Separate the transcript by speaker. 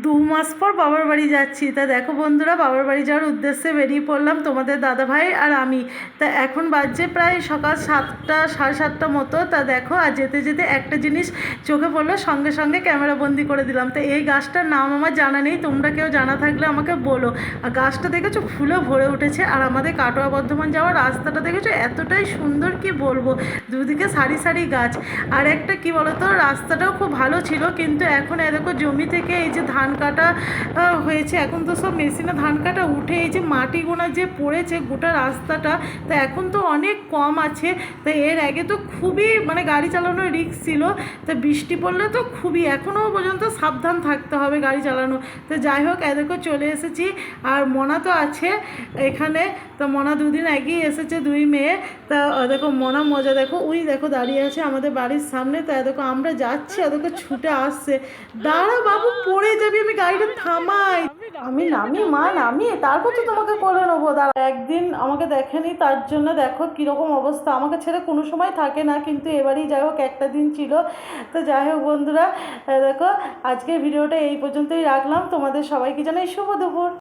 Speaker 1: 2 মাস পর বাবার বাড়ি যাচ্ছি। তা দেখো বন্ধুরা, বাবার বাড়ি যাওয়ার উদ্দেশ্যে বেরিয়ে পড়লাম তোমাদের দাদাভাই আর আমি। তা এখন বাজছে প্রায় সকাল 7টা 7:30 মতো। তা দেখো, আর যেতে যেতে একটা জিনিস চোখে পড়লো, সঙ্গে সঙ্গে ক্যামেরা বন্দি করে দিলাম। তো এই গাছটার নাম আমার জানা নেই, তোমরা কেউ জানা থাকলে আমাকে বলো। আর গাছটা দেখেছো ফুলে ভরে উঠেছে। আর আমাদের কাটোয়া বর্ধমান যাওয়ার রাস্তাটা দেখেছো এতটাই সুন্দর, কি বলবো, দুদিকে সারি সারি গাছ। আর একটা কি বলতো, রাস্তাটাও খুব ভালো ছিল, কিন্তু এখন দেখো জমি থেকে এই যে ধান কাটা হয়েছে, এখন তো সব মেশিনে ধান কাটা উঠে এই যে মাটি গোনা যে পড়েছে গোটা রাস্তাটা, তা এখন তো অনেক কম আছে। তো এর আগে তো খুবই মানে গাড়ি চালানোর রিস্ক ছিল। তো বৃষ্টি পড়লে তো খুবই, এখনও পর্যন্ত সাবধান থাকতে হবে গাড়ি চালানো। তো যাই হোক, দেখো চলে এসেছি। আর মনা তো আছে এখানে। তো মনা 2 দিন আগেই এসেছে, 2 মেয়ে। তা দেখো মনা মজা দেখো, ওই দেখো দাঁড়িয়ে আছে আমাদের বাড়ির সামনে। তা দেখো আমরা যাচ্ছি, দেখো ছুটে আসছে। দাঁড়া বাবু, পড়ে যাবি, আমি গাড়িটা থামাই। আমি নামি মা, নামি তারপর তো তোমাকে কোলে নেবো। দাঁড়া, একদিন আমাকে দেখেনি তার জন্য দেখো কীরকম অবস্থা। আমাকে ছেড়ে কোনো সময় থাকে না, কিন্তু এবারই যাই হোক একটা দিন ছিল। তো যাই হোক বন্ধুরা, দেখো আজকের ভিডিওটা এই পর্যন্তই রাখলাম। তোমাদের সবাইকে জানাই শুভ দুপুর।